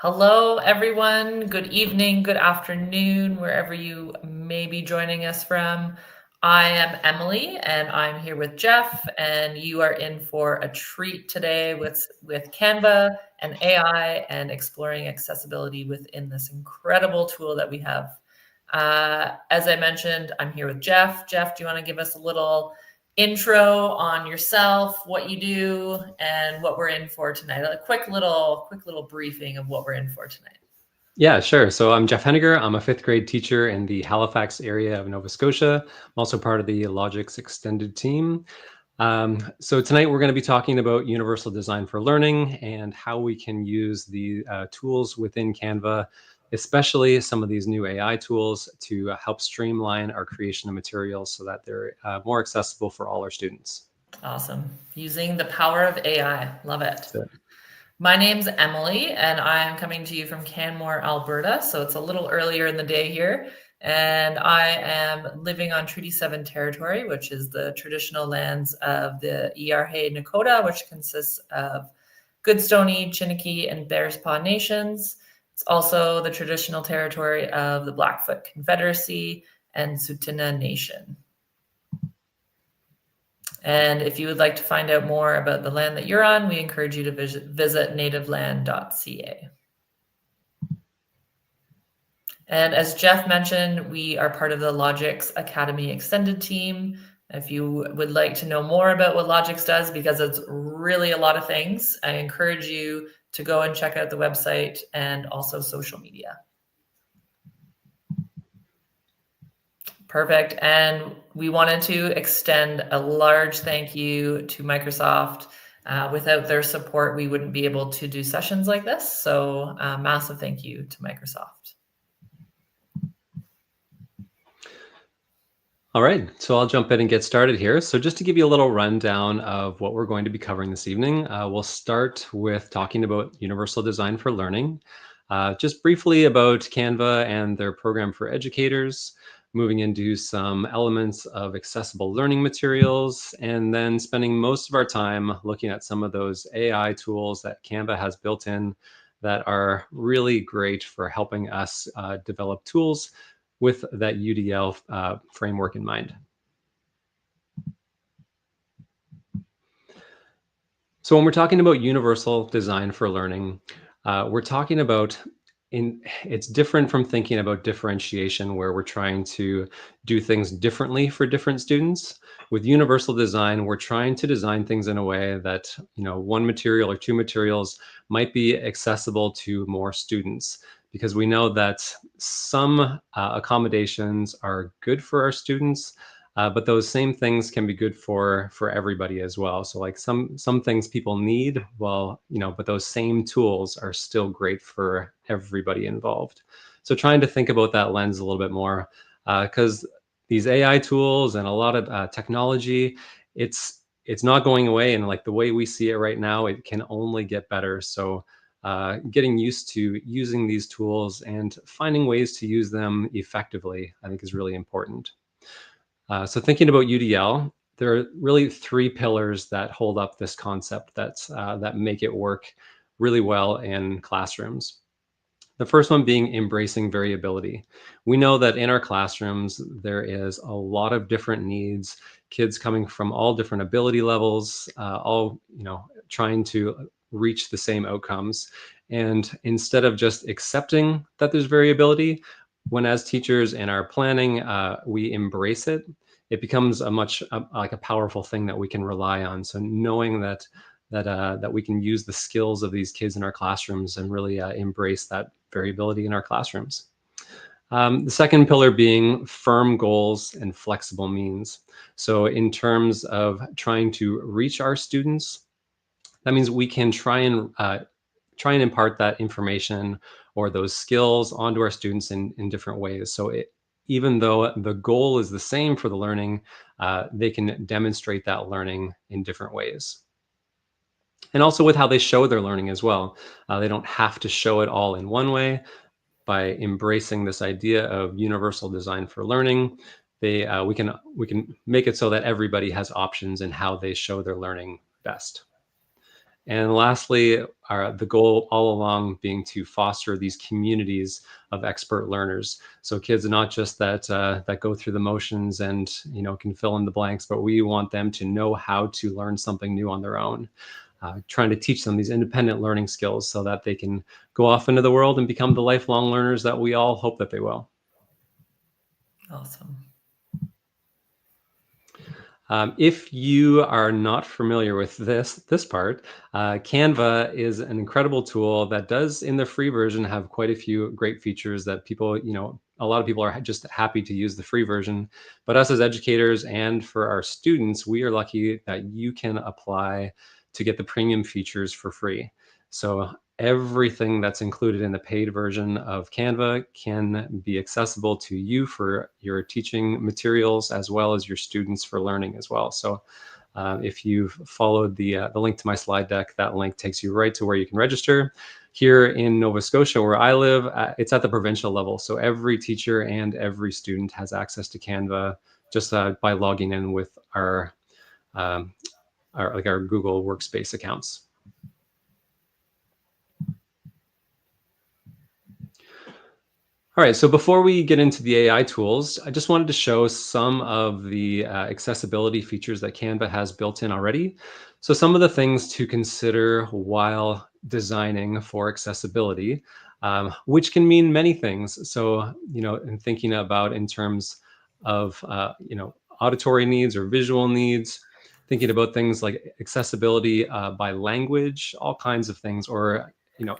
Hello, everyone. Good evening, good afternoon, wherever you may be joining us from. I am Emily, and I'm here with Jeff, and you are in for a treat today with Canva and AI and exploring accessibility within this incredible tool that we have. As I mentioned, I'm here with Jeff. Jeff, do you want to give us a little intro on yourself, what you do, and what we're in for tonight? A quick little briefing of what we're in for tonight. Yeah, sure. So I'm Jeff Henniger. I'm a fifth grade teacher in the Halifax area of Nova Scotia. I'm also part of the Logix Extended team. So tonight we're going to be talking about universal design for learning and how we can use the tools within Canva, especially some of these new AI tools to help streamline our creation of materials so that they're more accessible for all our students. Awesome. Using the power of AI. Love it. So, My name's Emily, and I'm coming to you from Canmore, Alberta. So it's a little earlier in the day here. And I am living on Treaty 7 territory, which is the traditional lands of the Iarhe Nakota, which consists of Goodstoney, Chiniki, and Bearspaw nations. It's also the traditional territory of the Blackfoot Confederacy and Tsuut'ina Nation. And if you would like to find out more about the land that you're on, we encourage you to visit nativeland.ca. And as Jeff mentioned, we are part of the Logix Academy Extended team. If you would like to know more about what Logix does, because it's really a lot of things, I encourage you to go and check out the website and also social media. Perfect. And we wanted to extend a large thank you to Microsoft. Without their support, we wouldn't be able to do sessions like this. So massive thank you to Microsoft. all right, so I'll jump in and get started here. So just to give you a little rundown of what we're going to be covering this evening, we'll start with talking about universal design for learning. Just briefly about Canva and their program for educators, moving into some elements of accessible learning materials, and then spending most of our time looking at some of those AI tools that Canva has built in that are really great for helping us develop tools with that UDL framework in mind. So when we're talking about universal design for learning, we're talking about it's different from thinking about differentiation where we're trying to do things differently for different students. With universal design, we're trying to design things in a way that, one material or two materials might be accessible to more students, because we know that some accommodations are good for our students, but those same things can be good for everybody as well. So like some things people need, well, but those same tools are still great for everybody involved. So trying to think about that lens a little bit more, because these AI tools and a lot of technology, it's not going away, and like the way we see it right now, it can only get better. So getting used to using these tools and finding ways to use them effectively, I think, is really important. So thinking about UDL, there are really three pillars that hold up this concept that make it work really well in classrooms. The first one being embracing variability. We know that in our classrooms, there is a lot of different needs, kids coming from all different ability levels, all trying to reach the same outcomes. And instead of just accepting that there's variability, when as teachers in our planning, we embrace it, it becomes a much like a powerful thing that we can rely on. So knowing that we can use the skills of these kids in our classrooms and really embrace that variability in our classrooms. The second pillar being firm goals and flexible means. So in terms of trying to reach our students, that means we can try and impart that information or those skills onto our students in different ways. So even though the goal is the same for the learning, they can demonstrate that learning in different ways. And also with how they show their learning as well. They don't have to show it all in one way. By embracing this idea of universal design for learning, we can make it so that everybody has options in how they show their learning best. And lastly, the goal all along being to foster these communities of expert learners. So kids are not just that go through the motions and can fill in the blanks, but we want them to know how to learn something new on their own. Trying to teach them these independent learning skills so that they can go off into the world and become the lifelong learners that we all hope that they will. Awesome. If you are not familiar with this part, Canva is an incredible tool that does, in the free version, have quite a few great features that people, a lot of people are just happy to use the free version. But us as educators and for our students, we are lucky that you can apply to get the premium features for free. So everything that's included in the paid version of Canva can be accessible to you for your teaching materials as well as your students for learning as well. So if you've followed the link to my slide deck, that link takes you right to where you can register. Here in Nova Scotia, where I live, it's at the provincial level. So every teacher and every student has access to Canva just by logging in with our Google Workspace accounts. All right, so before we get into the AI tools, I just wanted to show some of the accessibility features that Canva has built in already. So some of the things to consider while designing for accessibility, which can mean many things. So, in thinking about in terms of, auditory needs or visual needs, thinking about things like accessibility by language, all kinds of things, or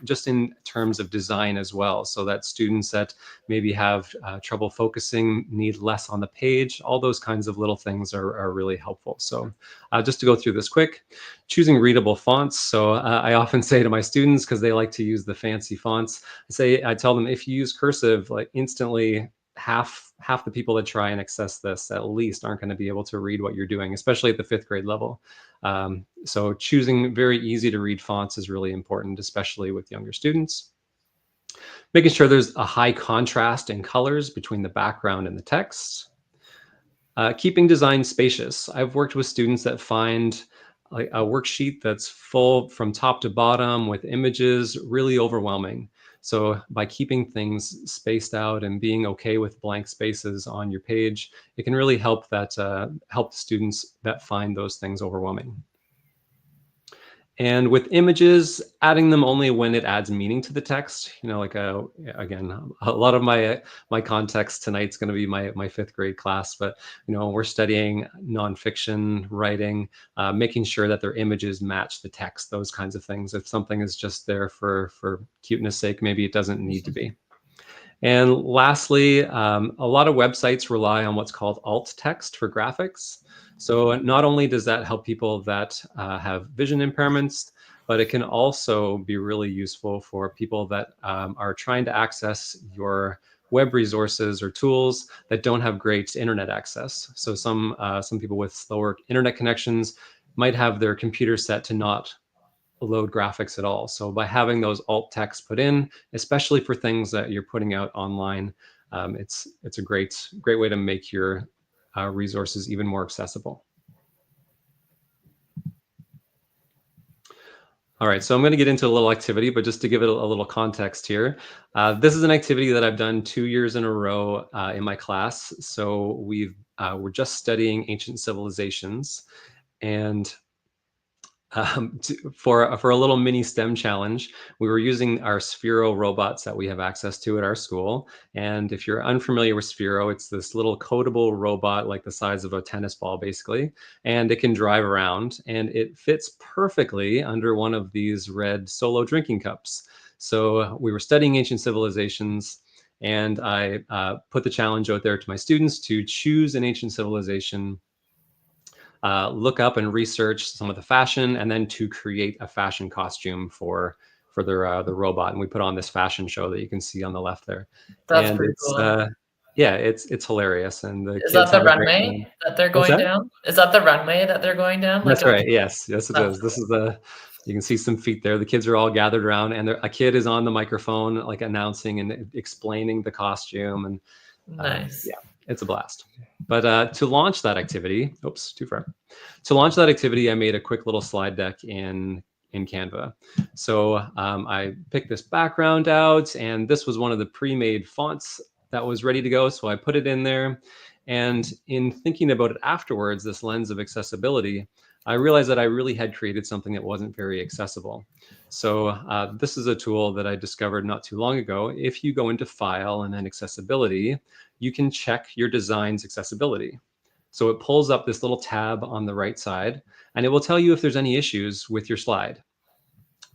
just in terms of design as well, so that students that maybe have trouble focusing, need less on the page, all those kinds of little things are really helpful. So just to go through this quick, choosing readable fonts. So I often say to my students, because they like to use the fancy fonts, I tell them, if you use cursive, like instantly half the people that try and access this at least aren't going to be able to read what you're doing, especially at the 5th grade level. So choosing very easy to read fonts is really important, especially with younger students. Making sure there's a high contrast in colors between the background and the text. Keeping design spacious. I've worked with students that find like a worksheet that's full from top to bottom with images really overwhelming. So by keeping things spaced out and being okay with blank spaces on your page, it can really help help students that find those things overwhelming. And with images, adding them only when it adds meaning to the text. Again, a lot of my context tonight's going to be my 5th grade class, but we're studying nonfiction writing, making sure that their images match the text, those kinds of things. If something is just there for cuteness sake, maybe it doesn't need to be. And lastly, a lot of websites rely on what's called alt text for graphics. So not only does that help people that have vision impairments, but it can also be really useful for people that are trying to access your web resources or tools that don't have great internet access. So some people with slower internet connections might have their computer set to not load graphics at all. So by having those alt text put in, especially for things that you're putting out online, it's a great way to make your resources even more accessible. All right, so I'm going to get into a little activity, but just to give it a little context here, this is an activity that I've done 2 years in a row in my class. So we're just studying ancient civilizations, and for a little mini STEM challenge, we were using our Sphero robots that we have access to at our school. And if you're unfamiliar with Sphero, it's this little codable robot like the size of a tennis ball, basically, and it can drive around, and it fits perfectly under one of these red Solo drinking cups. So we were studying ancient civilizations, and I put the challenge out there to my students to choose an ancient civilization, look up and research some of the fashion, and then to create a fashion costume for the robot. And we put on this fashion show that you can see on the left there. That's And pretty it's cool. yeah, it's hilarious, and the Is kids that the have a great time. runway that they're What's going that? down? Is that the runway that they're going down? Like That's a right. Yes, yes, it that's is. This is the You can see some feet there. The kids are all gathered around, and a kid is on the microphone, like announcing and explaining the costume, and nice. yeah, it's a blast. But to launch that activity, oops, too far. To launch that activity, I made a quick little slide deck in in Canva. So I picked this background out, and this was one of the pre-made fonts that was ready to go. So I put it in there. And in thinking about it afterwards, this lens of accessibility, I realized that I really had created something that wasn't very accessible. So this is a tool that I discovered not too long ago. If you go into File and then Accessibility, you can check your design's accessibility. So it pulls up this little tab on the right side, and it will tell you if there's any issues with your slide.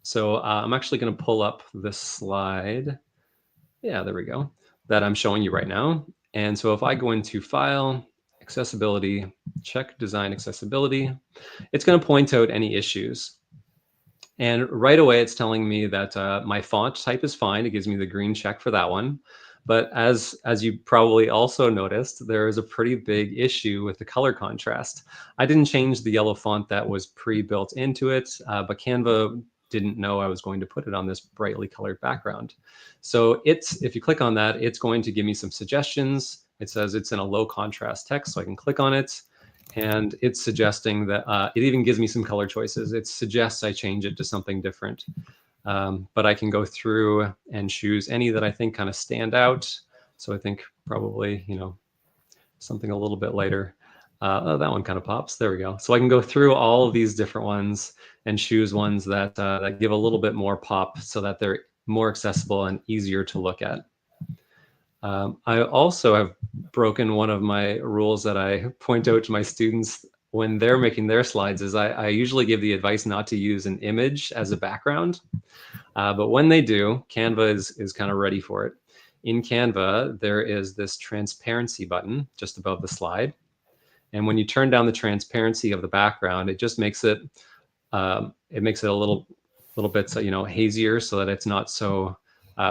So I'm actually going to pull up this slide. Yeah, there we go. That I'm showing you right now. And so if I go into File, Accessibility, check Design Accessibility, it's going to point out any issues. And right away, it's telling me that my font type is fine. It gives me the green check for that one. But as you probably also noticed, there is a pretty big issue with the color contrast. I didn't change the yellow font that was pre-built into it, but Canva didn't know I was going to put it on this brightly colored background. So if you click on that, it's going to give me some suggestions. It says it's in a low contrast text, so I can click on it. And it's suggesting that it even gives me some color choices. It suggests I change it to something different. But I can go through and choose any that I think kind of stand out. So I think probably, something a little bit lighter. Oh, that one kind of pops. There we go. So I can go through all of these different ones and choose ones that give a little bit more pop so that they're more accessible and easier to look at. I also have broken one of my rules that I point out to my students when they're making their slides is I usually give the advice not to use an image as a background. But when they do, Canva is kind of ready for it. In Canva, there is this transparency button just above the slide. And when you turn down the transparency of the background, it just makes it a little bit hazier so that it's not so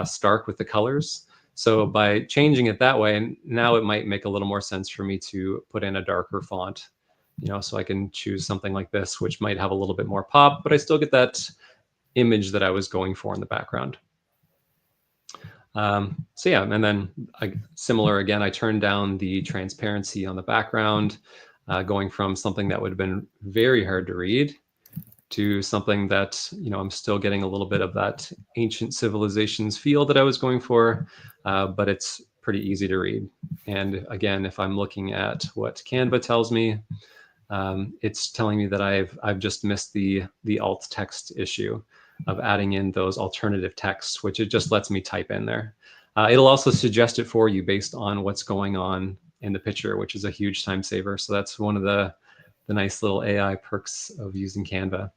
stark with the colors. So by changing it that way, now it might make a little more sense for me to put in a darker font, so I can choose something like this, which might have a little bit more pop, but I still get that image that I was going for in the background. So yeah, and then similar again, I turned down the transparency on the background, going from something that would have been very hard to read to something that, I'm still getting a little bit of that ancient civilizations feel that I was going for, but it's pretty easy to read. And again, if I'm looking at what Canva tells me, it's telling me that I've just missed the alt text issue of adding in those alternative texts, which it just lets me type in there. It'll also suggest it for you based on what's going on in the picture, which is a huge time saver. So that's one of the nice little AI perks of using Canva.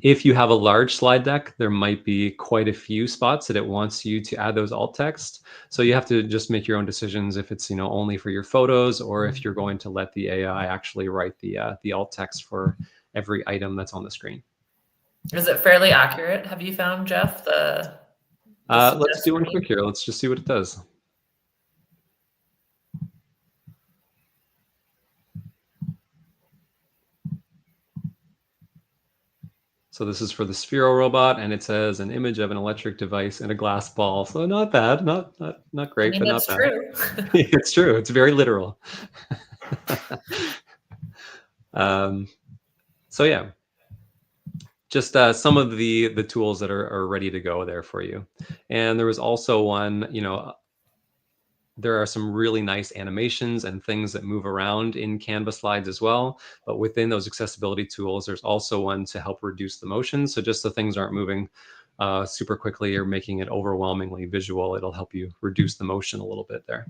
If you have a large slide deck, there might be quite a few spots that it wants you to add those alt text. So you have to just make your own decisions if it's only for your photos or if you're going to let the AI actually write the alt text for every item that's on the screen. Is it fairly accurate? Have you found, Jeff, let's do one quick here. Let's just see what it does. So this is for the Sphero robot, and it says an image of an electric device in a glass ball. So not bad, not great, but not bad. True. It's true. It's very literal. So yeah, just some of the tools that are ready to go there for you. And there was also one, there are some really nice animations and things that move around in Canva slides as well. But within those accessibility tools, there's also one to help reduce the motion. So just so things aren't moving super quickly or making it overwhelmingly visual, it'll help you reduce the motion a little bit there.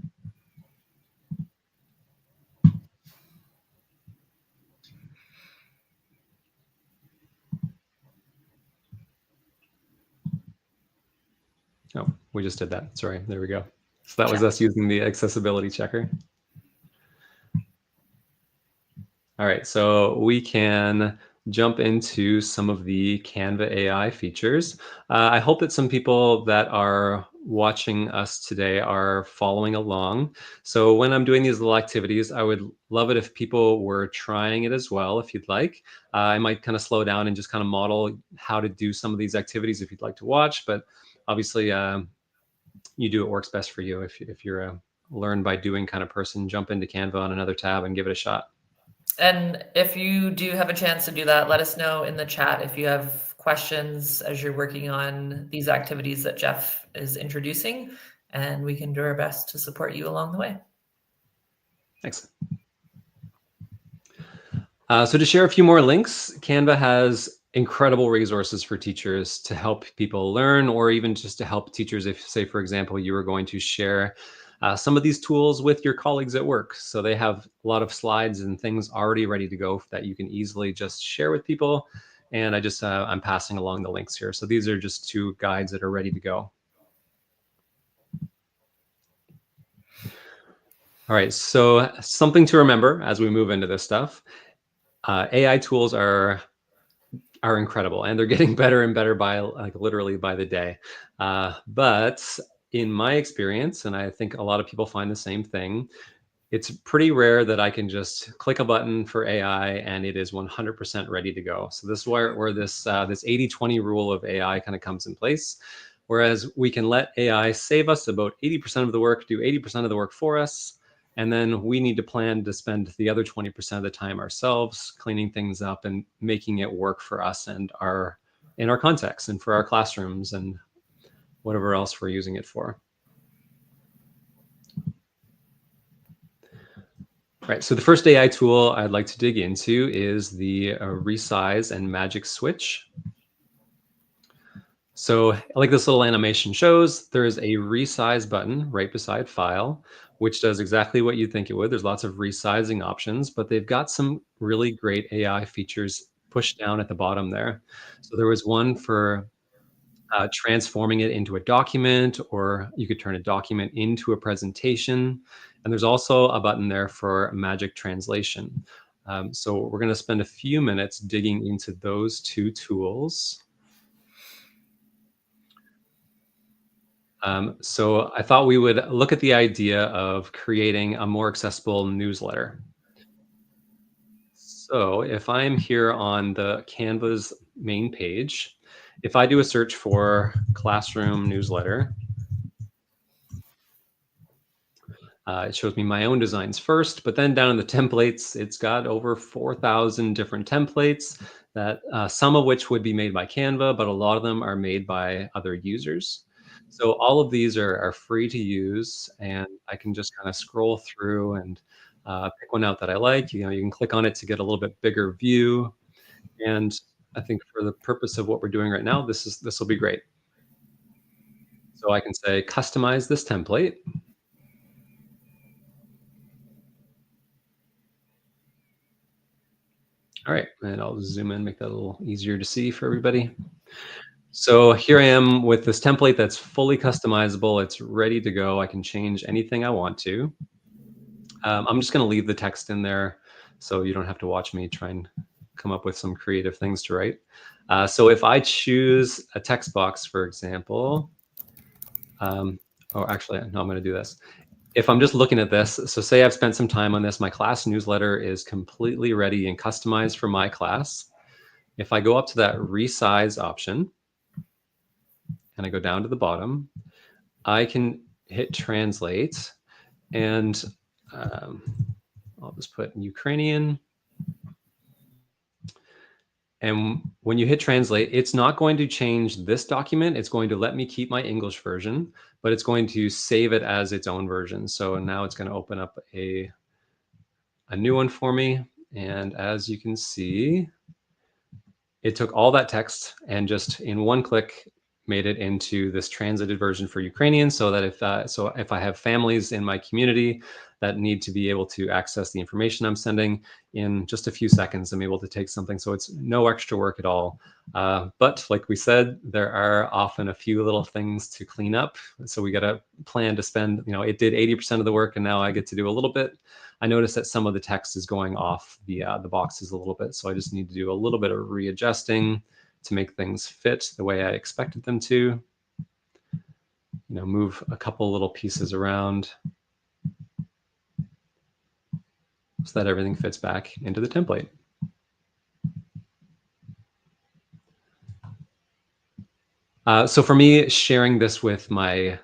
Oh, we just did that. Sorry, there we go. So that was us using the accessibility checker. All right, so we can jump into some of the Canva AI features. I hope that some people that are watching us today are following along. So when I'm doing these little activities, I would love it if people were trying it as well, if you'd like. I might kind of slow down and just kind of model how to do some of these activities if you'd like to watch, but obviously you do what works best for you. If you're a learn by doing kind of person, jump into Canva on another tab and give it a shot. And if you do have a chance to do that, let us know in the chat if you have questions as you're working on these activities that Jeff is introducing, and we can do our best to support you along the way. Thanks. So to share a few more links, Canva has incredible resources for teachers to help people learn, or even just to help teachers if, say, for example, you were going to share some of these tools with your colleagues at work. So they have a lot of slides and things already ready to go that you can easily just share with people. And I'm passing along the links here. So these are just two guides that are ready to go. All right, so something to remember as we move into this stuff. AI tools are incredible, and they're getting better and better by like literally by the day. But in my experience, and I think a lot of people find the same thing, it's pretty rare that I can just click a button for AI and it is 100% ready to go. So this is where this 80-20 rule of AI kind of comes in place. Whereas we can let AI save us about 80% of the work, do 80% of the work for us, and then we need to plan to spend the other 20% of the time ourselves cleaning things up and making it work for us and in our context and for our classrooms and whatever else we're using it for. Right, so the first AI tool I'd like to dig into is the resize and magic switch. So like this little animation shows, there is a resize button right beside file, which does exactly what you think it would. There's lots of resizing options, but they've got some really great AI features pushed down at the bottom there. So there was one for transforming it into a document, or you could turn a document into a presentation. And there's also a button there for magic translation. So we're going to spend a few minutes digging into those two tools. So I thought we would look at the idea of creating a more accessible newsletter. So if I'm here on the Canva's main page, if I do a search for classroom newsletter, it shows me my own designs first, but then down in the templates, it's got over 4,000 different templates that some of which would be made by Canva, but a lot of them are made by other users. So all of these are free to use, and I can just kind of scroll through and pick one out that I like. You know, you can click on it to get a little bit bigger view. And I think for the purpose of what we're doing right now, this will be great. So I can say customize this template. All right, and I'll zoom in, make that a little easier to see for everybody. So here I am with this template that's fully customizable. It's ready to go. I can change anything I want to. I'm just going to leave the text in there so you don't have to watch me try and come up with some creative things to write. So if I choose a text box, for example, actually, no, I'm going to do this. If I'm just looking at this, so say I've spent some time on this, my class newsletter is completely ready and customized for my class. If I go up to that resize option and I go down to the bottom, I can hit translate, and I'll just put Ukrainian. And when you hit translate, it's not going to change this document. It's going to let me keep my English version, but it's going to save it as its own version. So now it's going to open up a new one for me. And as you can see, it took all that text and just in one click made it into this translated version for Ukrainian, so that if I have families in my community that need to be able to access the information I'm sending, in just a few seconds, I'm able to take something. So it's no extra work at all. But like we said, there are often a few little things to clean up. So we got to plan to spend, it did 80% of the work and now I get to do a little bit. I noticed that some of the text is going off the boxes a little bit. So I just need to do a little bit of readjusting to make things fit the way I expected them to. Move a couple little pieces around so that everything fits back into the template. So for me, sharing this with my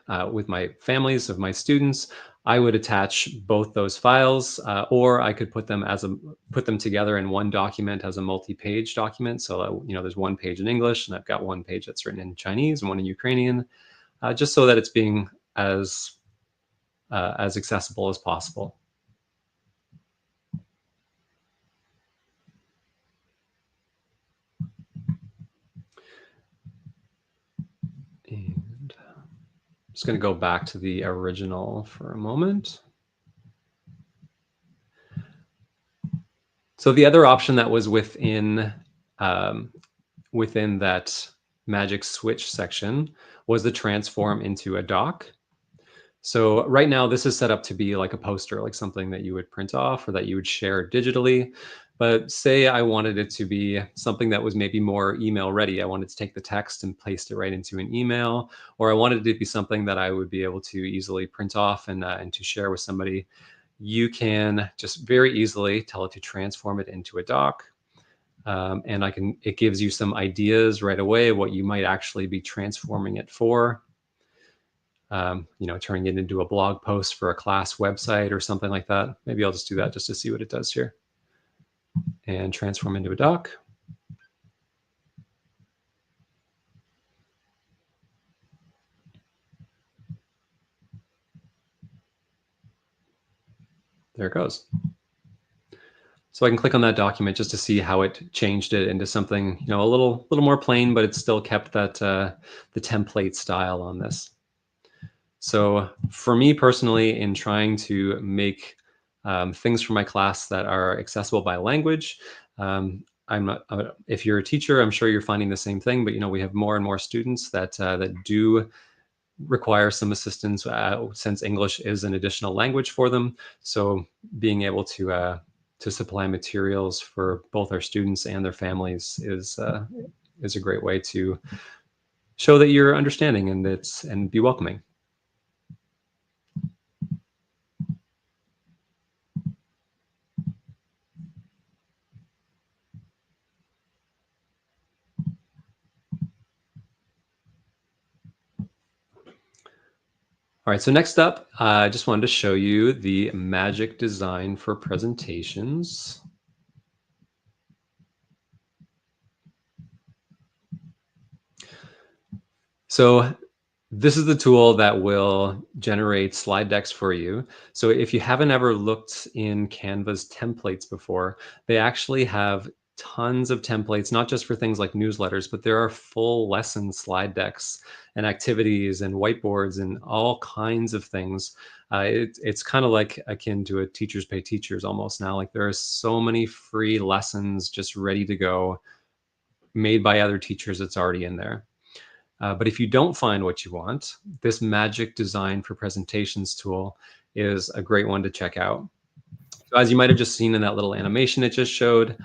families of my students, I would attach both those files, or I could put them together in one document as a multi-page document. So there's one page in English, and I've got one page that's written in Chinese and one in Ukrainian, just so that it's being as accessible as possible. And I'm just going to go back to the original for a moment. So the other option that was within that magic switch section was the transform into a doc. So right now this is set up to be like a poster, like something that you would print off or that you would share digitally. But say I wanted it to be something that was maybe more email ready. I wanted to take the text and paste it right into an email, or I wanted it to be something that I would be able to easily print off and to share with somebody. You can just very easily tell it to transform it into a doc. And it gives you some ideas right away what you might actually be transforming it for. Turning it into a blog post for a class website or something like that. Maybe I'll just do that just to see what it does here. And transform into a doc. There it goes. So I can click on that document just to see how it changed it into something, a little more plain, but it still kept that the template style on this. So for me personally, in trying to make things for my class that are accessible by language, I'm not. If you're a teacher, I'm sure you're finding the same thing. But we have more and more students that do require some assistance since English is an additional language for them. So being able to supply materials for both our students and their families is a great way to show that you're understanding and be welcoming. All right, so next up, I just wanted to show you the magic design for presentations. So this is the tool that will generate slide decks for you. So if you haven't ever looked in Canva's templates before, they actually have tons of templates, not just for things like newsletters, but there are full lesson slide decks and activities and whiteboards and all kinds of things. It's kind of like akin to a teachers pay teachers almost now. Like there are so many free lessons just ready to go, made by other teachers. It's already in there. But if you don't find what you want, this magic design for presentations tool is a great one to check out. So as you might have just seen in that little animation it just showed,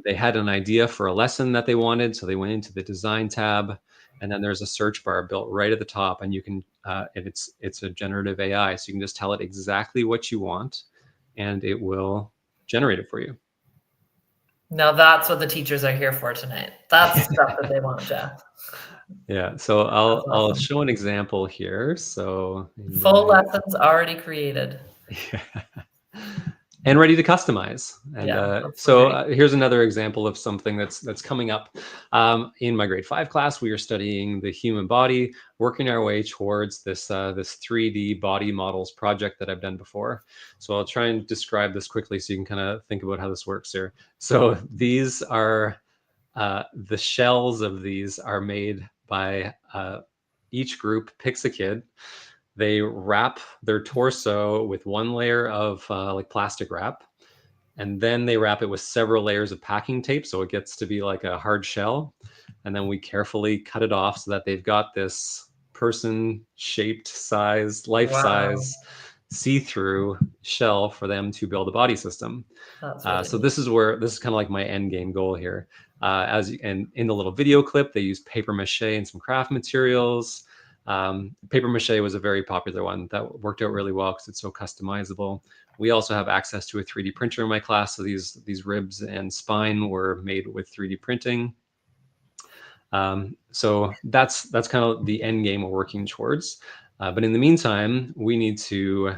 they had an idea for a lesson that they wanted. So they went into the design tab, and then there's a search bar built right at the top, and you can, and it's a generative AI. So you can just tell it exactly what you want, and it will generate it for you. Now that's what the teachers are here for tonight. That's the stuff that they want, Jeff. Yeah, so I'll awesome. show an example here. So Full lessons already created. Yeah. And ready to customize. And Yeah, so here's another example of something that's coming up. In my grade 5 class, we are studying the human body, working our way towards this 3D body models project that I've done before. So I'll try and describe this quickly so you can kind of think about how this works here. So these are the shells of these are made by each group picks a kid. They wrap their torso with one layer of like plastic wrap, and then they wrap it with several layers of packing tape so it gets to be like a hard shell. And then we carefully cut it off so that they've got this person-shaped size, life-size, see-through shell for them to build a body system. That's really so this is kind of like my end game goal here. And in the little video clip, they use paper mache and some craft materials. Paper mache was a very popular one that worked out really well because it's so customizable. We also have access to a 3D printer in my class, so these ribs and spine were made with 3D printing. So that's kind of the end game we're working towards. But in the meantime, we need to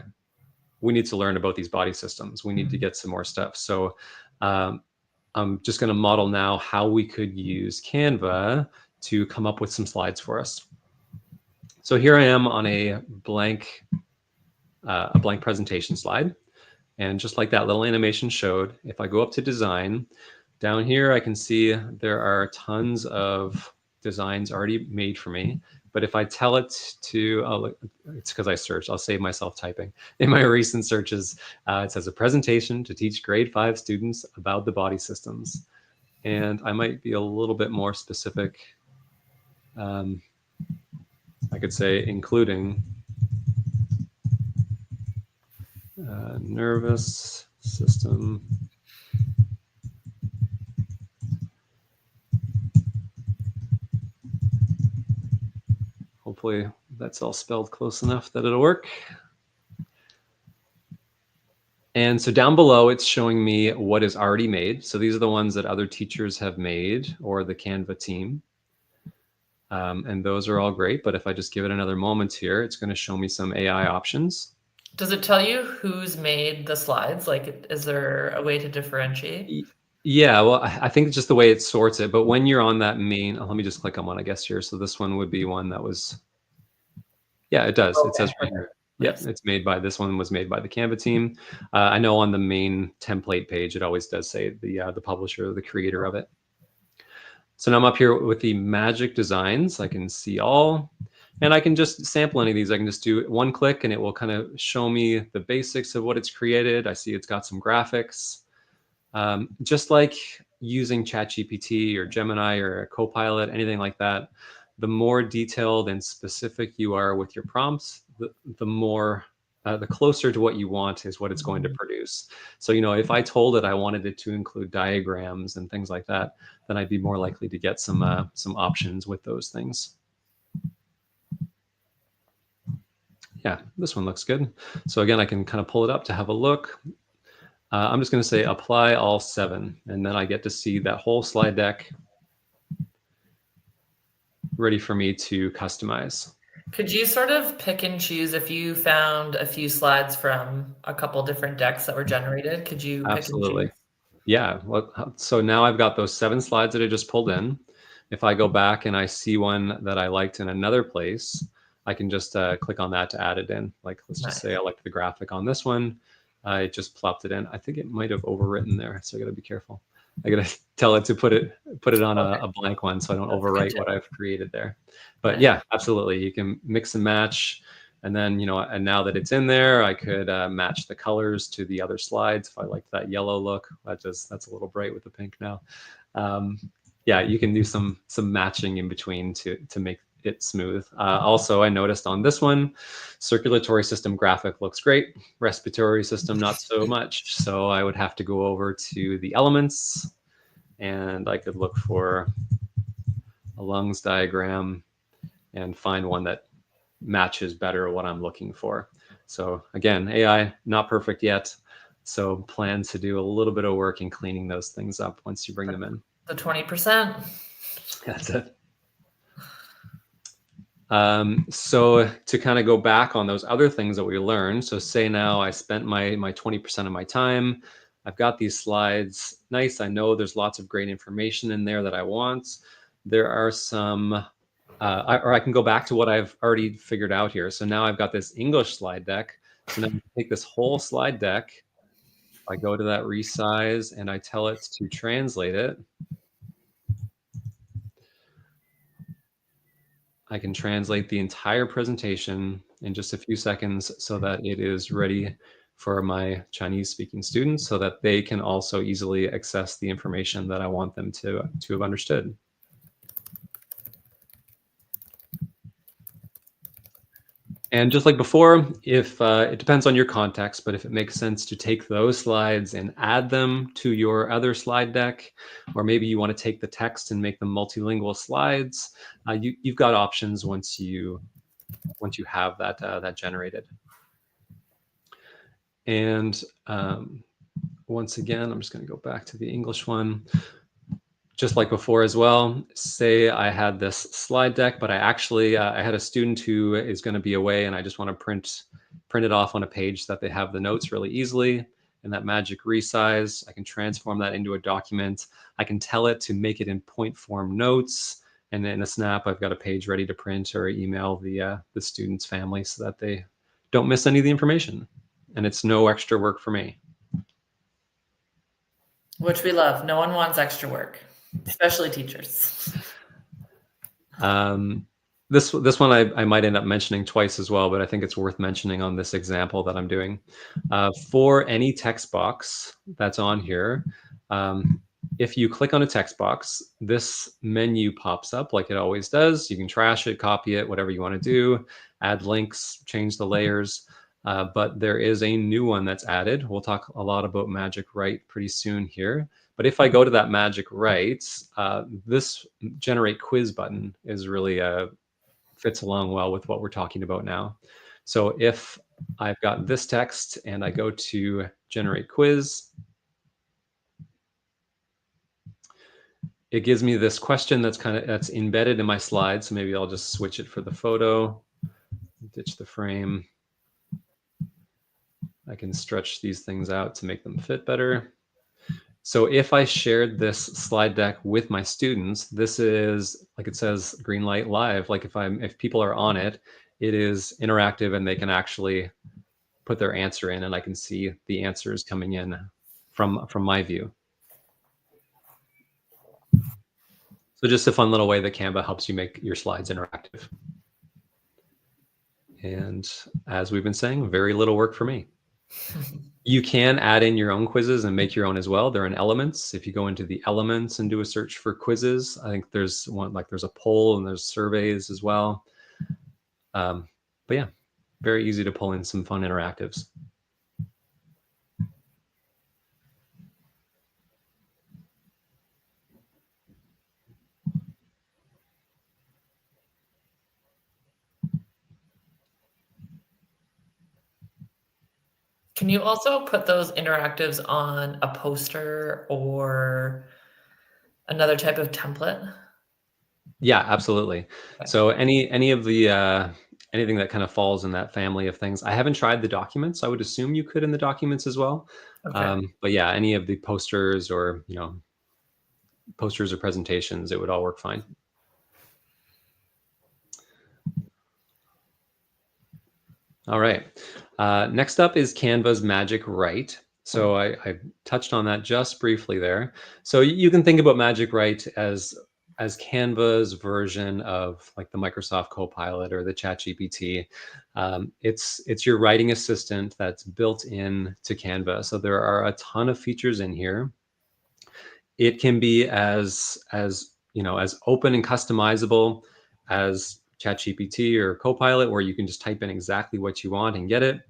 we need to learn about these body systems. We need to get some more stuff. So I'm just going to model now how we could use Canva to come up with some slides for us. So here I am on a blank presentation slide. And just like that little animation showed, if I go up to design, down here I can see there are tons of designs already made for me. But if I tell it to, oh, it's because I searched, I'll save myself typing. In my recent searches, it says a presentation to teach grade 5 students about the body systems. And I might be a little bit more specific. I could say including nervous system hopefully that's all spelled close enough that it'll work. And so down below, it's showing me what is already made. So these are the ones that other teachers have made or the Canva team. And those are all great. But if I just give it another moment here, it's going to show me some AI options. Does it tell you who's made the slides? Like, is there a way to differentiate? Yeah, well, I think it's just the way it sorts it. But when you're on that main, let me just click on one, I guess, here. So this one would be one that was, yeah, it does. Okay. It says right here. Yep, Nice. it's made by, this one was made by the Canva team. I know on the main template page, it always does say the publisher, the creator of it. So now I'm up here with the magic designs. I can see all, and I can just sample any of these. I can just do one click and it will kind of show me the basics of what it's created. I see it's got some graphics. Just like using ChatGPT or Gemini or a Copilot, anything like that, the more detailed and specific you are with your prompts, the more, the closer to what you want is what it's going to produce. So, if I told it I wanted it to include diagrams and things like that, then I'd be more likely to get some options with those things. Yeah, this one looks good. So again, I can kind of pull it up to have a look. I'm just going to say apply all 7, and then I get to see that whole slide deck ready for me to customize. Could you sort of pick and choose if you found a few slides from a couple different decks that were generated? Could you pick and Absolutely. choose? Yeah. Well, so now I've got those 7 slides that I just pulled in. If I go back and I see one that I liked in another place, I can just click on that to add it in. Like, let's just say I liked the graphic on this one. I just plopped it in. I think it might have overwritten there, so I got to be careful. I got to tell it to put it on a blank one so I don't overwrite what I've created there. But yeah, absolutely. You can mix and match. And then, and now that it's in there, I could match the colors to the other slides. If I liked that yellow look, that's a little bright with the pink now. Yeah, you can do some matching in between to make it smooth. Also, I noticed on this one, circulatory system graphic looks great. Respiratory system, not so much. So I would have to go over to the elements and I could look for a lungs diagram and find one that matches better what I'm looking for. So again, AI, not perfect yet. So plan to do a little bit of work in cleaning those things up once you bring them in. The 20%. That's it. So to kind of go back on those other things that we learned, so say now I spent my 20% of my time, I've got these slides, nice, I know there's lots of great information in there that I want. There are some, or I can go back to what I've already figured out here. So now I've got this English slide deck. So now I take this whole slide deck, I go to that resize and I tell it to translate it. I can translate the entire presentation in just a few seconds so that it is ready for my Chinese speaking students so that they can also easily access the information that I want them to have understood. And just like before, if it depends on your context, but if it makes sense to take those slides and add them to your other slide deck, or maybe you want to take the text and make them multilingual slides, you've got options once you have that generated. And once again, I'm just going to go back to the English one. Just like before as well, say I had this slide deck, but I actually I had a student who is going to be away and I just want to print print it off on a page so that they have the notes really easily. And that magic resize, I can transform that into a document. I can tell it to make it in point form notes. And in a snap, I've got a page ready to print or email the student's family so that they don't miss any of the information. And it's no extra work for me. Which we love. No one wants extra work, especially teachers. Um, this one I might end up mentioning twice as well, but I think it's worth mentioning on this example that I'm doing. For any text box that's on here, if you click on a text box, this menu pops up like it always does. You can trash it, copy it, whatever you want to do, add links, change the layers. But there is a new one that's added. We'll talk a lot about Magic Write pretty soon here. But if I go to that Magic Write, this generate quiz button is really fits along well with what we're talking about now. So if I've got this text and I go to generate quiz, it gives me this question that's embedded in my slide. So maybe I'll just switch it for the photo, ditch the frame. I can stretch these things out to make them fit better. So if I shared this slide deck with my students, this is, like it says, green light live. Like if people are on it, it is interactive and they can actually put their answer in and I can see the answers coming in from my view. So just a fun little way that Canva helps you make your slides interactive. And as we've been saying, very little work for me. You can add in your own quizzes and make your own as well. They're in Elements. If you go into the Elements and do a search for quizzes, I think there's one, like there's a poll and there's surveys as well. But yeah, very easy to pull in some fun interactives. Can you also put those interactives on a poster or another type of template? Yeah, absolutely. Okay. So any of the anything that kind of falls in that family of things. I haven't tried the documents. I would assume you could in the documents as well. Okay. But yeah, any of the posters or posters or presentations, it would all work fine. All right. Next up is Canva's Magic Write. So I touched on that just briefly there. So you can think about Magic Write as Canva's version of like the Microsoft Copilot or the ChatGPT. It's your writing assistant that's built in to Canva. So there are a ton of features in here. It can be as open and customizable as ChatGPT or Copilot, where you can just type in exactly what you want and get it.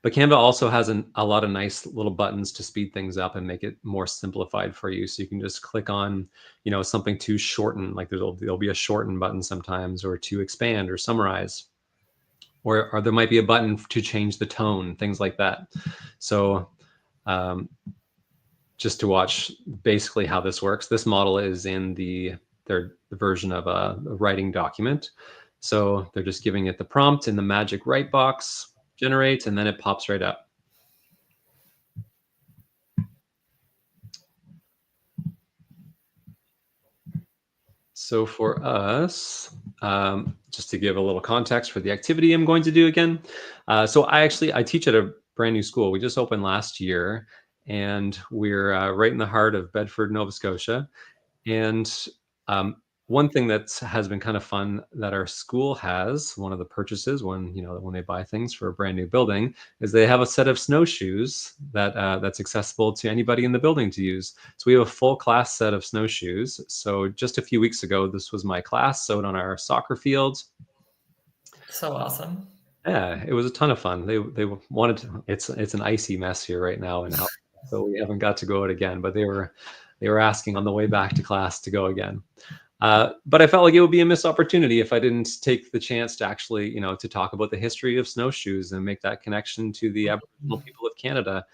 But Canva also has a lot of nice little buttons to speed things up and make it more simplified for you. So you can just click on, something to shorten, like there'll be a shorten button sometimes, or to expand or summarize, or there might be a button to change the tone, things like that. So just to watch basically how this works, this model is in the version of a writing document. So they're just giving it the prompt in the Magic Write box, generate, and then it pops right up. So for us, just to give a little context for the activity I'm going to do again. So I teach at a brand new school. We just opened last year, and we're right in the heart of Bedford, Nova Scotia. And one thing that has been kind of fun that our school has, one of the purchases when they buy things for a brand new building, is they have a set of snowshoes that's accessible to anybody in the building to use. So we have a full class set of snowshoes. So just a few weeks ago, this was my class sewed on our soccer field. So awesome. Yeah, it was a ton of fun. They wanted to, it's an icy mess here right now, and so we haven't got to go out again. But they were asking on the way back to class to go again. But I felt like it would be a missed opportunity if I didn't take the chance to actually, to talk about the history of snowshoes and make that connection to the Aboriginal people of Canada.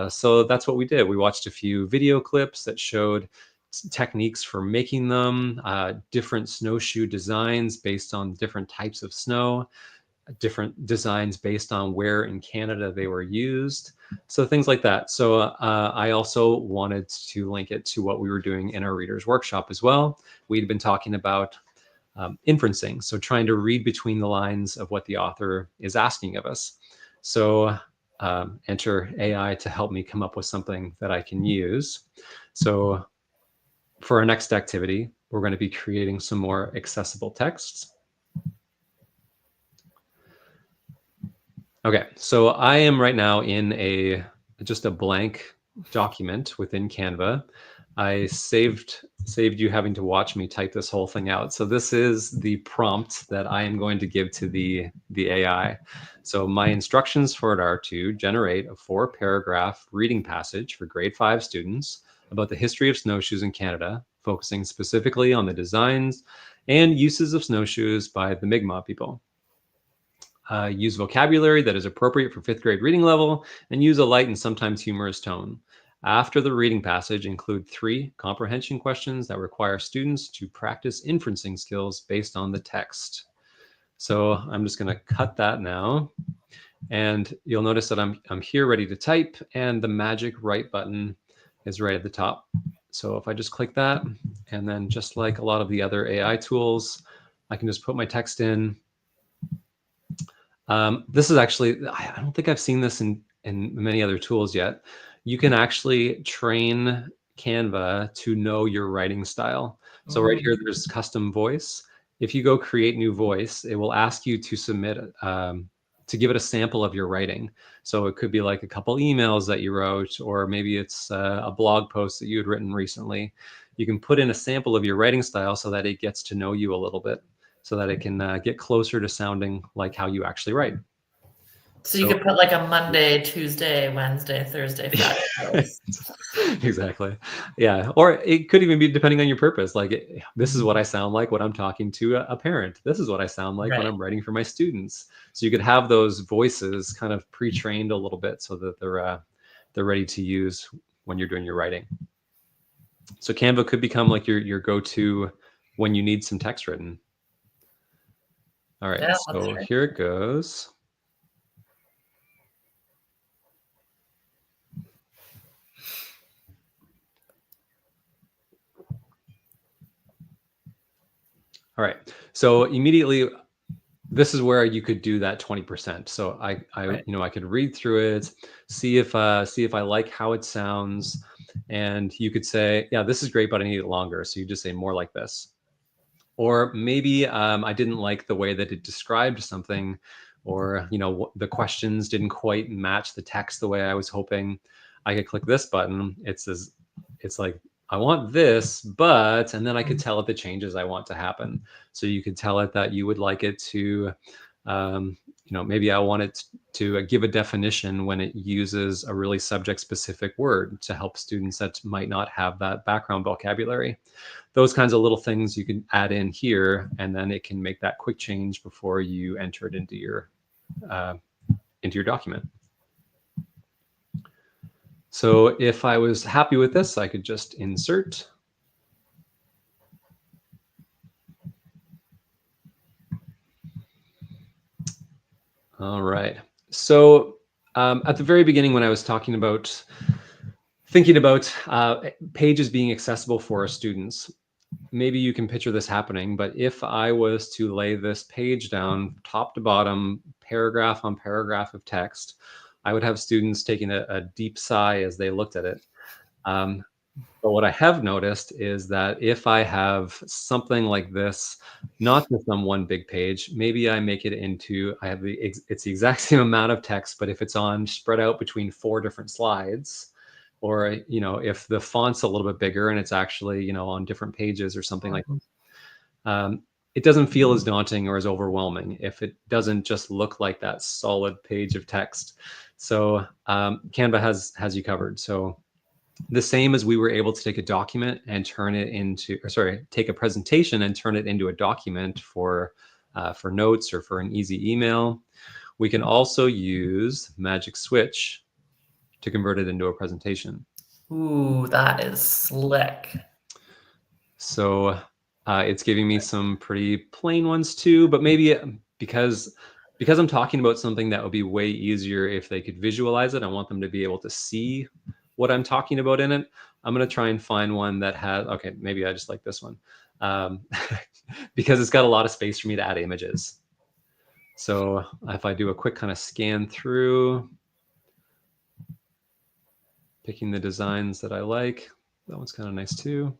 So that's what we did. We watched a few video clips that showed techniques for making them, different snowshoe designs based on different types of snow, different designs based on where in Canada they were used. So things like that. So I also wanted to link it to what we were doing in our readers workshop as well. We'd been talking about inferencing, so trying to read between the lines of what the author is asking of us. So enter AI to help me come up with something that I can use. So for our next activity, we're going to be creating some more accessible texts. Okay, so I am right now in just a blank document within Canva. I saved you having to watch me type this whole thing out. So this is the prompt that I am going to give to the AI. So my instructions for it are to generate a 4-paragraph reading passage for grade 5 students about the history of snowshoes in Canada, focusing specifically on the designs and uses of snowshoes by the Mi'kmaq people. Use vocabulary that is appropriate for 5th grade reading level, and use a light and sometimes humorous tone. After the reading passage, include 3 comprehension questions that require students to practice inferencing skills based on the text. So I'm just going to cut that now. And you'll notice that I'm here ready to type, and the magic write button is right at the top. So if I just click that, and then just like a lot of the other AI tools, I can just put my text in. This is actually, I don't think I've seen this in many other tools yet. You can actually train Canva to know your writing style. So right here, there's custom voice. If you go create new voice, it will ask you to submit, to give it a sample of your writing. So it could be like a couple emails that you wrote, or maybe it's a blog post that you had written recently. You can put in a sample of your writing style so that it gets to know you a little bit, so that it can get closer to sounding like how you actually write. So you could put like a Monday, Tuesday, Wednesday, Thursday, Friday. Exactly. Yeah. Or it could even be depending on your purpose. Like, this is what I sound like when I'm talking to a parent. This is what I sound like when Right. I'm writing for my students. So you could have those voices kind of pre-trained a little bit so that they're ready to use when you're doing your writing. So Canva could become like your go-to when you need some text written. All right. Yeah, So here it goes. All right. So immediately, this is where you could do that 20%. So Right. I could read through it, see if I like how it sounds, and you could say, yeah, this is great, but I need it longer. So you just say more like this. Or maybe I didn't like the way that it described something, or the questions didn't quite match the text the way I was hoping. I could click this button. It's like, I want this, but, and then I could tell it the changes I want to happen. So you could tell it that you would like it to, maybe I want it to give a definition when it uses a really subject specific word to help students that might not have that background vocabulary. Those kinds of little things you can add in here, and then it can make that quick change before you enter it into your document. So if I was happy with this, I could just insert. All right. So at the very beginning, when I was talking about thinking about pages being accessible for our students, maybe you can picture this happening, but if I was to lay this page down top to bottom, paragraph on paragraph of text, I would have students taking a deep sigh as they looked at it. But what I have noticed is that if I have something like this, not just on one big page, maybe I make it into, it's the exact same amount of text, but if it's on spread out between 4 different slides, or, if the font's a little bit bigger and it's actually, on different pages or something like that, it doesn't feel as daunting or as overwhelming if it doesn't just look like that solid page of text. So Canva has you covered. So the same as we were able to take a document and turn it into, take a presentation and turn it into a document for notes or for an easy email. We can also use Magic Switch to convert it into a presentation. Ooh, that is slick. So it's giving me some pretty plain ones too, but maybe because because I'm talking about something that would be way easier if they could visualize it. I want them to be able to see what I'm talking about in it. I'm going to try and find one that has, okay, maybe I just like this one, um, because it's got a lot of space for me to add images. So if I do a quick kind of scan through, picking the designs that I like, that one's kind of nice too.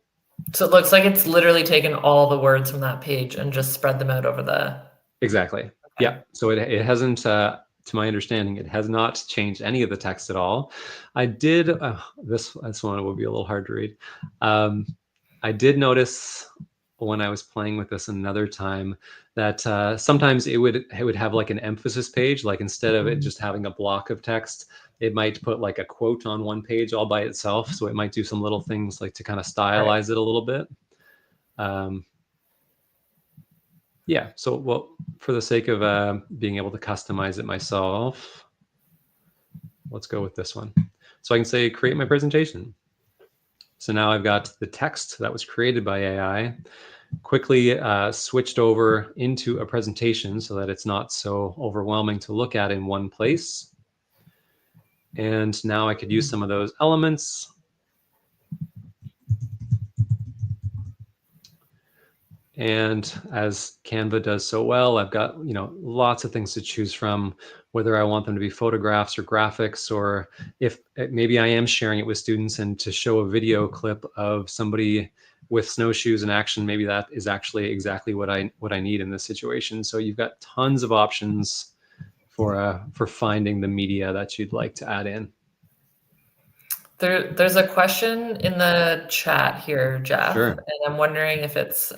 So it looks like it's literally taken all the words from that page and just spread them out over the. Exactly. Okay. Yeah. So it hasn't, to my understanding, it has not changed any of the text at all. I did, this one will be a little hard to read. I did notice when I was playing with this another time that sometimes it would have like an emphasis page, like instead of it just having a block of text, it might put like a quote on one page all by itself. So it might do some little things like to kind of stylize it a little bit. Yeah, so well, for the sake of being able to customize it myself, let's go with this one. So I can say create my presentation. So now I've got the text that was created by AI quickly switched over into a presentation so that it's not so overwhelming to look at in one place. And now I could use some of those elements. And as Canva does so well, I've got, lots of things to choose from, whether I want them to be photographs or graphics, or if maybe I am sharing it with students and to show a video clip of somebody with snowshoes in action, maybe that is actually exactly what I need in this situation. So you've got tons of options for finding the media that you'd like to add in. There's a question in the chat here, Jeff, Sure. and I'm wondering if it's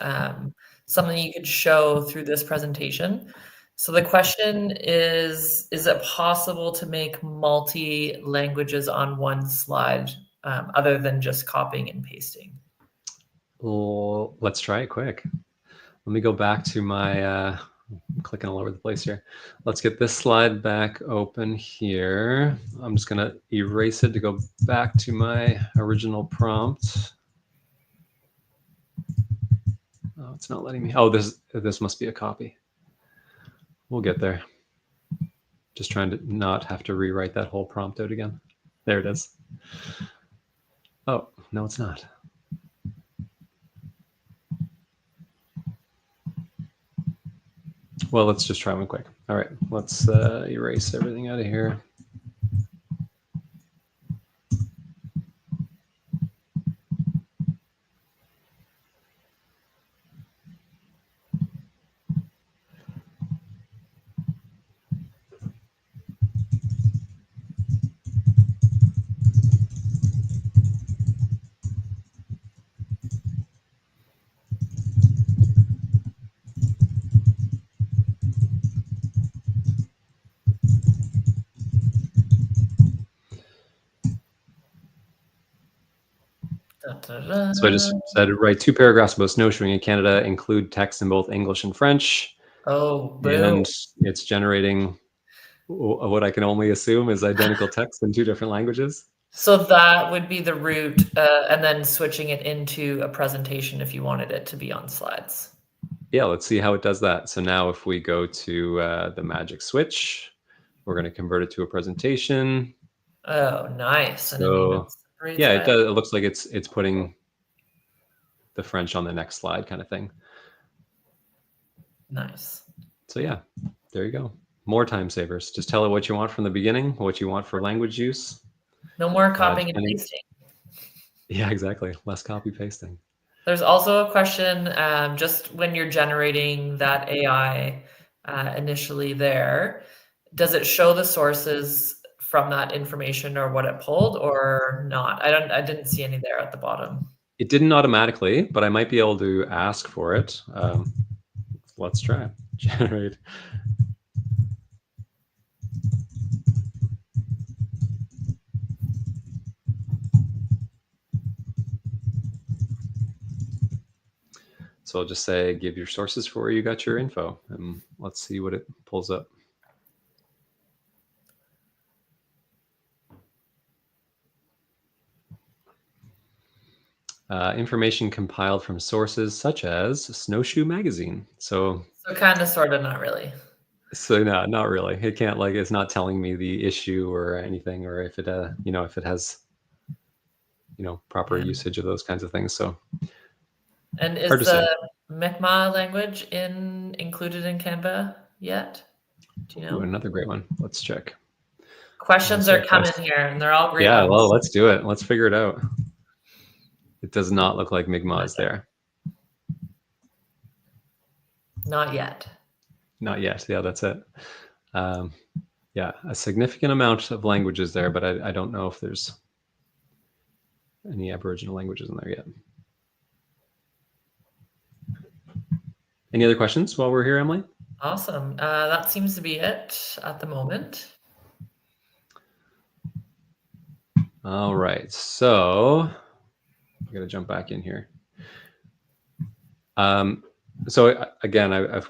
something you could show through this presentation. So the question is it possible to make multi-languages on one slide other than just copying and pasting? Well, let's try it quick. Let me go back to my, I'm clicking all over the place here. Let's get this slide back open here. I'm just gonna erase it to go back to my original prompt. Oh, it's not letting me. Oh, this must be a copy. We'll get there. Just trying to not have to rewrite that whole prompt out again. There it is. Oh, no, it's not. Well, let's just try one quick. All right, let's erase everything out of here. So I just said write 2 paragraphs about snowshoeing in Canada, include text in both English and French. Oh, boom. And it's generating what I can only assume is identical text in 2 different languages. So that would be the route, and then switching it into a presentation if you wanted it to be on slides. Yeah, let's see how it does that. So now if we go to the magic switch, we're going to convert it to a presentation. Oh, nice. So yeah, it does. It looks like it's putting the French on the next slide kind of thing. Nice. So yeah, there you go. More time savers. Just tell it what you want from the beginning, what you want for language use. No more copying and pasting. Yeah, exactly. Less copy pasting. There's also a question, just when you're generating that AI initially there, does it show the sources from that information or what it pulled or not? I didn't see any there at the bottom. It didn't automatically, but I might be able to ask for it. Let's try. Generate. So I'll just say, give your sources for where you got your info, and let's see what it pulls up. Information compiled from sources such as Snowshoe Magazine. So kind of, sort of, not really. So no, not really. It can't like it's not telling me the issue or anything, or if it if it has proper Yeah. usage of those kinds of things. So And hard is to the say. Mi'kmaq language included in Canva yet? Do you Ooh, know? another great one. Let's check. Questions So are coming here, and they're all great yeah, well, ones. let's do it. Let's figure it out. It does not look like Mi'kmaq Not is yet. there. Not yet. Not yet. Yeah, that's it. Um, yeah, a significant amount of languages there, but I don't know if there's any Aboriginal languages in there yet. Any other questions while we're here, Emily? Awesome. That seems to be it at the moment. All right. So I'm going to jump back in here. So again, I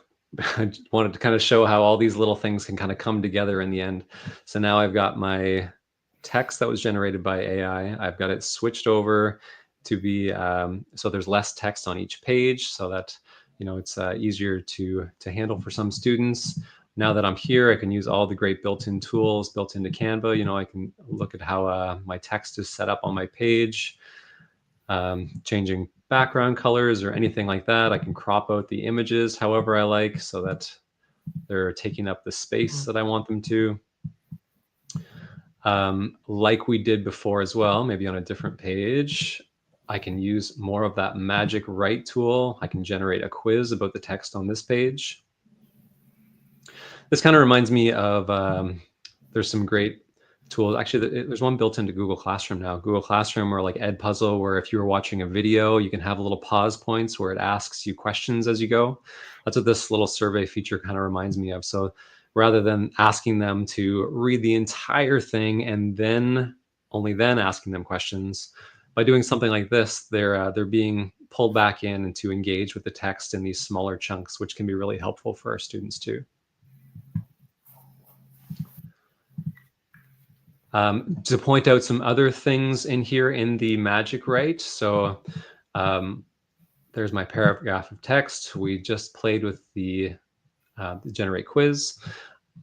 wanted to kind of show how all these little things can kind of come together in the end. So now I've got my text that was generated by AI. I've got it switched over to be so there's less text on each page, so that it's easier to handle for some students. Now that I'm here, I can use all the great built-in tools built into Canva. I can look at how my text is set up on my page, changing background colors or anything like that. I can crop out the images however I like so that they're taking up the space that I want them to. Like we did before as well, maybe on a different page, I can use more of that magic write tool. I can generate a quiz about the text on this page. This kind of reminds me of there's some great tools. Actually, there's one built into Google Classroom now. Google Classroom or like Edpuzzle, where if you were watching a video, you can have little pause points where it asks you questions as you go. That's what this little survey feature kind of reminds me of. So rather than asking them to read the entire thing and then only then asking them questions, by doing something like this, they're being pulled back in and to engage with the text in these smaller chunks, which can be really helpful for our students too. To point out some other things in here in the magic write. So there's my paragraph of text. We just played with the generate quiz.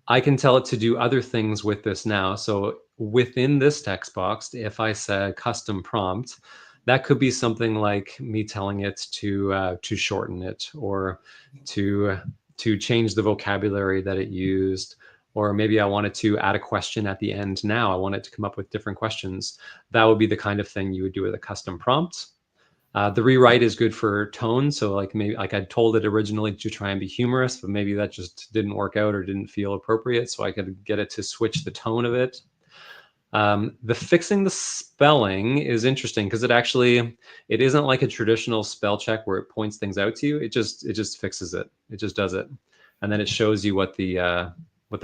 I can tell it to do other things with this now. So within this text box, if I said custom prompt, that could be something like me telling it to shorten it, or to change the vocabulary that it used, or maybe I wanted to add a question at the end. Now I want it to come up with different questions. That would be the kind of thing you would do with a custom prompt. The rewrite is good for tone. So like maybe like I told it originally to try and be humorous, but maybe that just didn't work out or didn't feel appropriate. So I could get it to switch the tone of it. The fixing the spelling is interesting because it isn't like a traditional spell check where it points things out to you. It just fixes it. It just does it, and then it shows you what the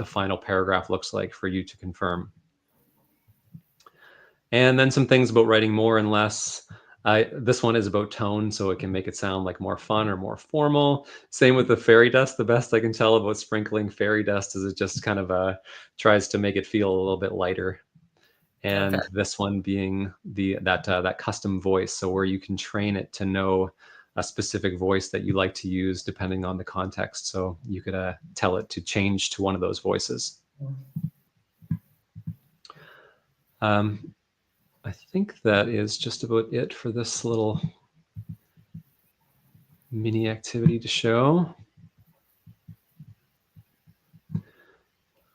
final paragraph looks like for you to confirm. And then some things about writing more and less. This one is about tone, so it can make it sound like more fun or more formal. Same with the fairy dust. The best I can tell about sprinkling fairy dust is it just kind of tries to make it feel a little bit lighter. Okay. And this one being that custom voice, so where you can train it to know a specific voice that you like to use depending on the context. So you could tell it to change to one of those voices. I think that is just about it for this little mini activity to show.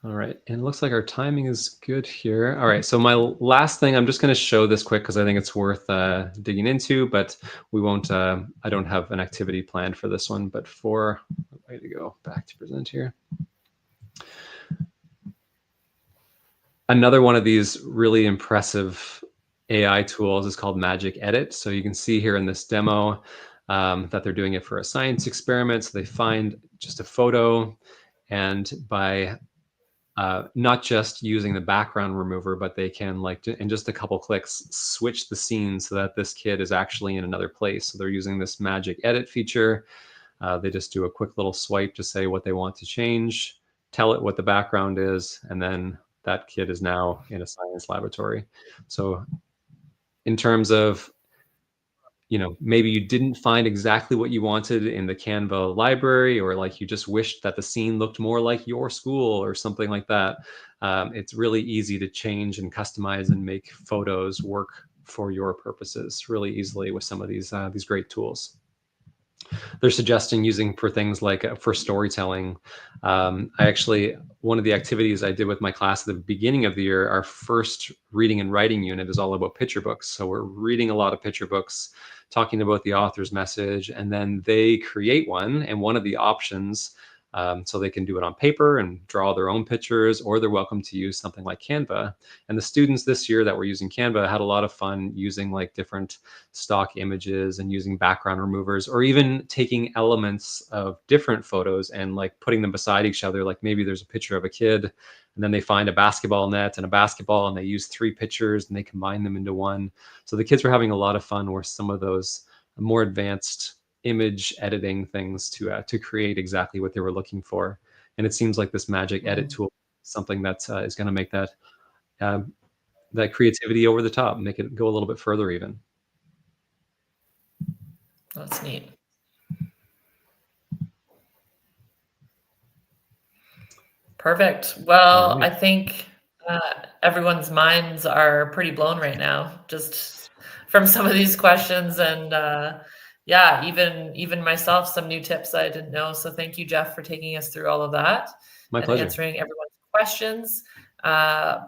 All right, and it looks like our timing is good here. All right, so my last thing, I'm just going to show this quick because I think it's worth digging into, but we won't, I don't have an activity planned for this one, but way to go, back to present here. Another one of these really impressive AI tools is called Magic Edit. So you can see here in this demo that they're doing it for a science experiment. So they find just a photo, and by not just using the background remover, but they can, like, in just a couple clicks, switch the scene so that this kid is actually in another place. So they're using this magic edit feature. They just do a quick little swipe to say what they want to change, tell it what the background is, and then that kid is now in a science laboratory. So in terms of maybe you didn't find exactly what you wanted in the Canva library, or like you just wished that the scene looked more like your school or something like that. It's really easy to change and customize and make photos work for your purposes really easily with some of these great tools. They're suggesting using for things like for storytelling. I actually, one of the activities I did with my class at the beginning of the year, our first reading and writing unit is all about picture books. So we're reading a lot of picture books, talking about the author's message, and then they create one. And one of the options, so they can do it on paper and draw their own pictures, or they're welcome to use something like Canva. And the students this year that were using Canva had a lot of fun using like different stock images and using background removers, or even taking elements of different photos and like putting them beside each other. Like maybe there's a picture of a kid and then they find a basketball net and a basketball and they use three pictures and they combine them into one. So the kids were having a lot of fun with some of those more advanced image editing things to create exactly what they were looking for. And it seems like this magic edit Mm. tool is something that is going to make uh, that creativity over the top, make it go a little bit further even. That's neat. Perfect. All Well, I right. think uh, everyone's minds are pretty blown right now, just from some of these questions, and yeah, even myself, some new tips I didn't know. So thank you, Jeff, for taking us through all of that My and pleasure. answering everyone's questions. Uh,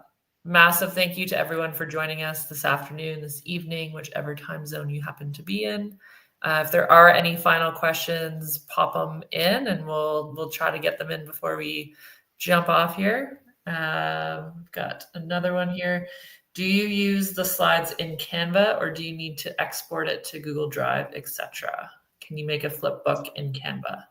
Massive thank you to everyone for joining us this afternoon, this evening, whichever time zone you happen to be in. If there are any final questions, pop them in, and we'll try to get them in before we jump off here. Got another one here. Do you use the slides in Canva, or do you need to export it to Google Drive, etc.? Can you make a flip book in Canva?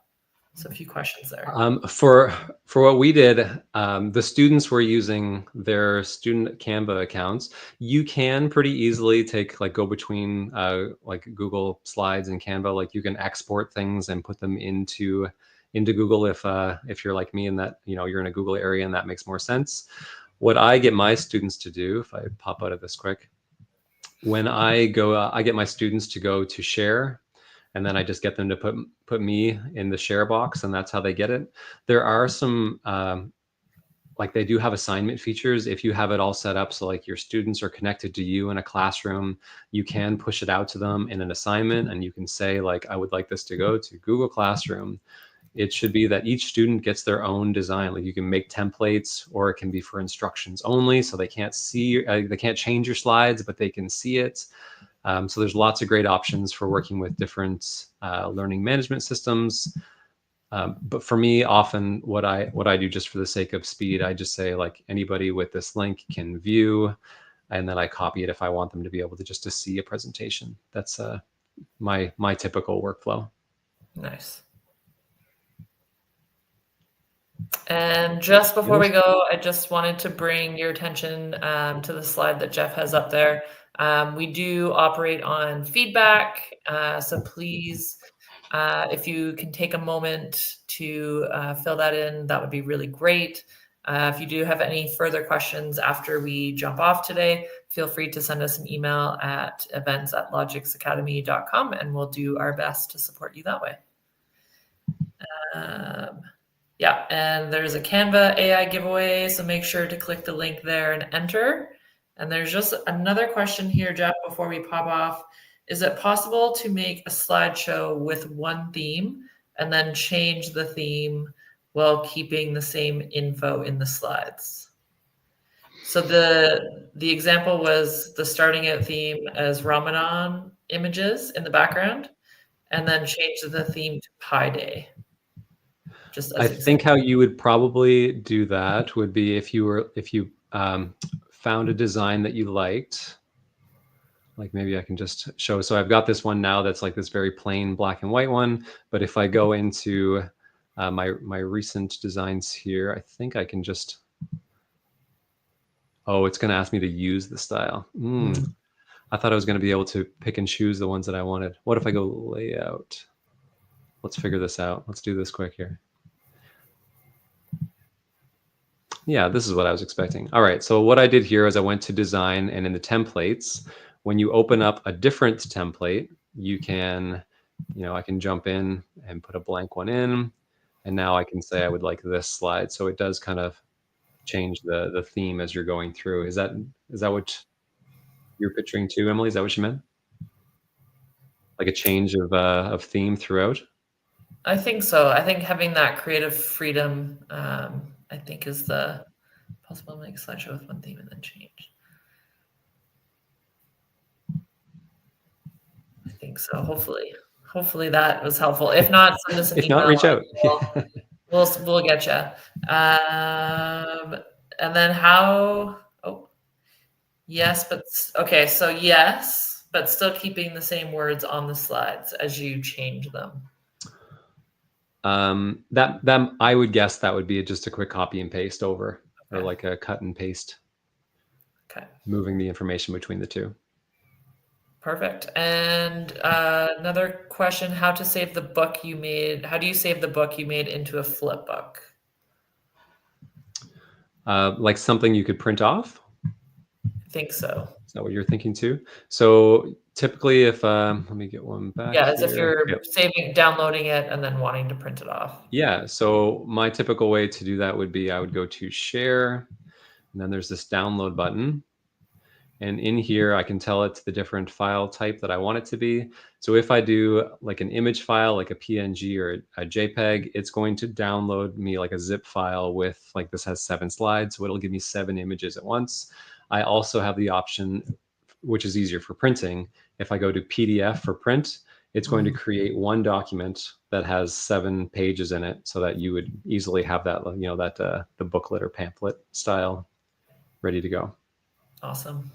So a few questions there. For what we did, the students were using their student Canva accounts. You can pretty easily go between like Google Slides and Canva. Like you can export things and put them into Google if you're like me and that you're in a Google area and that makes more sense. What I get my students to do, if I pop out of this quick, when I go, I get my students to go to share, and then I just get them to put me in the share box, and that's how they get it. There are some like they do have assignment features if you have it all set up so like your students are connected to you in a classroom. You can push it out to them in an assignment, and you can say like, I would like this to go to Google Classroom. It should be that each student gets their own design. Like you can make templates, or it can be for instructions only, so they can't see, they can't change your slides, but they can see it. So there's lots of great options for working with different learning management systems. But for me, often what I do just for the sake of speed, I just say like anybody with this link can view, and then I copy it if I want them to be able to just to see a presentation. That's my typical workflow. Nice. And just before we go, I just wanted to bring your attention to the slide that Jeff has up there. We do operate on feedback, so please, if you can take a moment to fill that in, that would be really great. If you do have any further questions after we jump off today, feel free to send us an email at events@logicsacademy.com, and we'll do our best to support you that way. Yeah, and there's a Canva AI giveaway, so make sure to click the link there and enter. And there's just another question here, Jeff, before we pop off. Is it possible to make a slideshow with one theme and then change the theme while keeping the same info in the slides? So the example was the starting out theme as Ramadan images in the background, and then change the theme to Pi Day. Just I as think example. how you would probably do that would be if you found a design that you liked. Like maybe I can just show. So I've got this one now that's like this very plain black and white one. But if I go into my recent designs here, I think I can just. Oh, it's going to ask me to use the style. I thought I was going to be able to pick and choose the ones that I wanted. What if I go layout? Let's figure this out. Let's do this quick here. Yeah, this is what I was expecting. All right, so what I did here is I went to design, and in the templates, when you open up a different template, you can, I can jump in and put a blank one in, and now I can say I would like this slide. So it does kind of change the theme as you're going through. Is that what you're picturing too, Emily? Is that what you meant? Like a change of theme throughout? I think so. I think having that creative freedom, I think is the possible make slideshow with one theme and then change. I think so. Hopefully that was helpful. If not, send us an If not, email reach and out. we'll get you. And then how? Oh, yes, but okay. So yes, but still keeping the same words on the slides as you change them. That I would guess that would be just a quick copy and paste over, or Okay. like a cut and paste, Okay. moving the information between the two. Perfect. And another question: how to save the book you made? How do you save the book you made into a flip book? Like something you could print off? I think so. Is that what you're thinking too? So typically if, let me get one back Yeah, as if here. you're Yep. downloading it and then wanting to print it off. Yeah, so my typical way to do that would be I would go to share, and then there's this download button. And in here, I can tell it the different file type that I want it to be. So if I do like an image file, like a PNG or a JPEG, it's going to download me like a zip file with, like, this has 7 slides, so it'll give me 7 images at once. I also have the option, which is easier for printing. If I go to PDF for print, it's going to create one document that has 7 pages in it, so that you would easily have that, the booklet or pamphlet style ready to go. Awesome.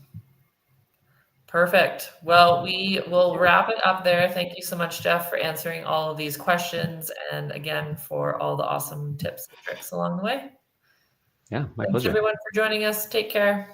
Perfect. Well, we will wrap it up there. Thank you so much, Jeff, for answering all of these questions and again for all the awesome tips and tricks along the way. Yeah, my Thanks pleasure. everyone for joining us. Take care.